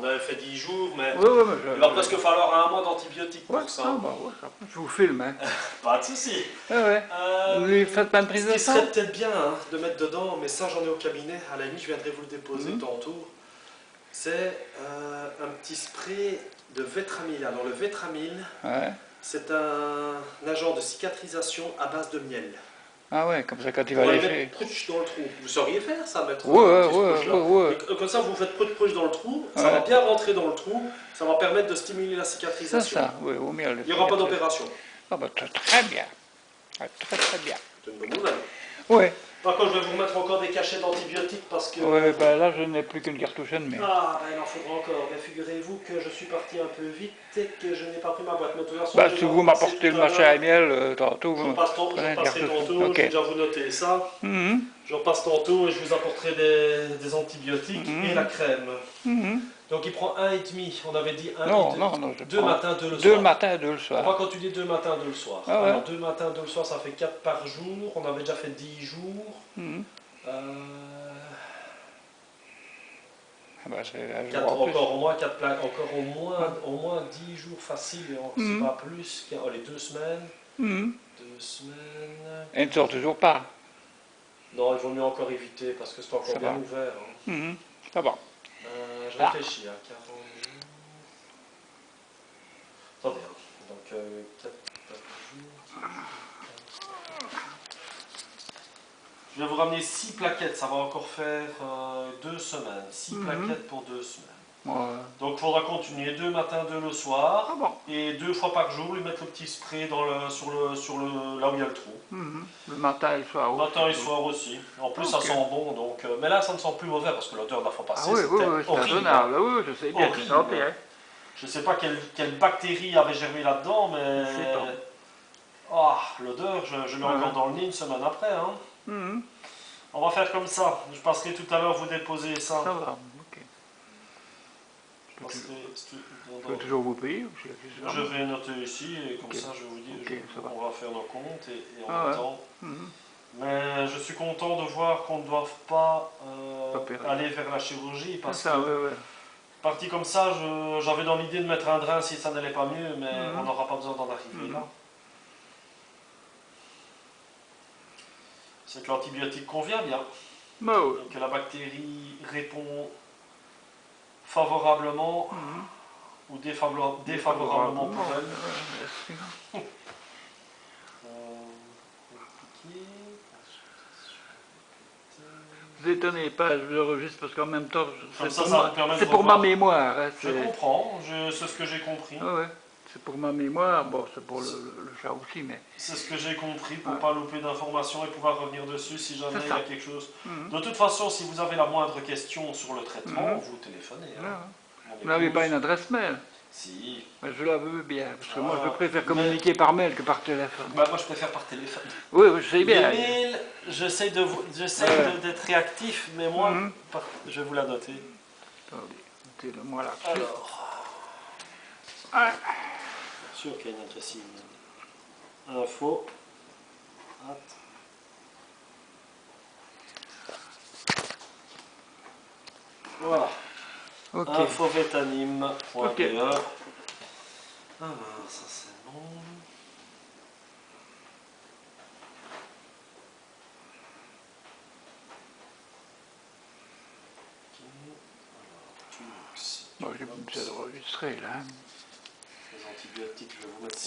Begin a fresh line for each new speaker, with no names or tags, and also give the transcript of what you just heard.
avait fait 10 jours, mais
Oui, oui, mais
il va presque falloir un mois d'antibiotiques
ouais,
pour ça.
ah, bah, ouais, après, je vous filme. Hein.
Pas de souci.
Ouais, ouais. Lui, faites pas une prise
Ce
de
qui
sang?
serait peut-être bien de mettre dedans, mais ça j'en ai au cabinet, à la limite je viendrai vous le déposer tantôt, c'est un petit spray de Vétramil. Alors le Vétramil,
Ouais.
c'est un agent de cicatrisation à base de miel.
Ah ouais, comme ça quand il
On
va
va le
lécher.
mettre prouch dans le trou. Vous sauriez faire ça, mettre
Ouais,
un petit
ouais,
sprouch là.
ouais.
Et comme ça vous faites prouch dans le trou, ça
Ouais.
va bien rentrer dans le trou, ça va permettre de stimuler la
C'est
cicatrisation.
ça, oui, au mieux.
Il n'y aura pas d'opération.
Ah bah très bien. Ah, très bien.
C'est une bonne nouvelle.
Ouais.
Par contre, je vais vous remettre encore des cachets d'antibiotiques parce que...
Ouais, bah là je n'ai plus qu'une cartouchaine, mais...
Ah, ben il en faudra encore. Mais figurez-vous que je suis parti un peu vite et que je n'ai pas pris ma boîte. Mais de toute façon,
Bah
je vais
si
la
vous
repasser
m'apportez
tout
le
à
machin à
l'heure.
miel, tantôt...
Je repasserai tantôt,
Ok.
je vais déjà vous noter ça. Je repasse tantôt et je vous apporterai des antibiotiques et la crème. Donc il prend 1,5. On avait dit 1
Non,
et 2.
non, je
2
prends
matins, 2 le soir.
2 le matin et 2 le
On va
soir.
continuer 2 matins, 2 le soir.
Ah ouais.
Alors 2 matins, 2 le soir, ça fait 4 par jour. On avait déjà fait 10 jours.
Ah bah, c'est un
4,
jour en plus.
encore au moins 4 plaques, encore au moins 10 jours faciles, si pas plus, les 2 semaines. 2 semaines.
Et il ne sort toujours pas.
Non, il vaut mieux encore éviter parce que c'est encore
Ça
bien
va.
ouvert. Hein.
Ça va.
Je réfléchis à 40 jours. Attendez, hein. Donc 4 par jour. Je vais vous ramener 6 plaquettes, ça va encore faire 2 semaines. 6 plaquettes pour 2 semaines.
Ouais.
Donc il faudra continuer 2 matins, 2 le soir.
Ah bon.
Et 2 fois par jour, lui mettre le petit spray dans là où il y a le trou.
Le matin et le soir.
Le matin et le soir aussi. En plus ça sent bon, donc, mais là ça ne sent plus mauvais parce que l'odeur de la fois
Ah
passée
oui,
c'était
c'est
horrible.
raisonnable. Oui, je sais bien.
Horrible.
Ok, hein.
Je ne sais pas quelle bactérie avait germé là-dedans, mais...
Je sais pas.
Ah, l'odeur, je l'ai encore dans le nez une semaine après. Hein. On va faire comme ça. Je passerai tout à l'heure vous déposer ça.
Ça va, ok. Je peux toujours vous payer ou
je vais noter ici et comme ça je vous dis, on va faire nos comptes et on attend. Mais je suis content de voir qu'on ne doive pas aller vers la chirurgie parce que parti comme ça, j'avais dans l'idée de mettre un drain si ça n'allait pas mieux, mais on n'aura pas besoin d'en arriver là. C'est que l'antibiotique convient bien. Et que la bactérie répond favorablement ou défavorablement pour elle.
Vous étonnez pas, je l'enregistre parce qu'en même temps,
c'est
pour ma mémoire. Hein,
je comprends, c'est ce que j'ai compris.
Ouais. C'est pour ma mémoire, bon, c'est pour le chat aussi, mais...
C'est ce que j'ai compris, pour ne pas louper d'informations et pouvoir revenir dessus si jamais il y a quelque chose. De toute façon, si vous avez la moindre question sur le traitement, vous téléphonez. Hein.
Vous n'avez pas une adresse mail?
Si.
Mais je la veux bien, parce que moi je préfère communiquer par mail que par téléphone.
Bah, moi je préfère par téléphone.
Oui, je sais bien.
Les mails, j'essaie d'être réactif, mais moi, je vais vous la noter.
Attendez, notez-le-moi là.
Alors. Sûr qu'il y a une adresse email. Info. Voilà. Infovetanime.be. Alors, ça c'est bon.
Bon, j'ai essayé de enregistrer là.
Les antibiotiques, je vais vous mettre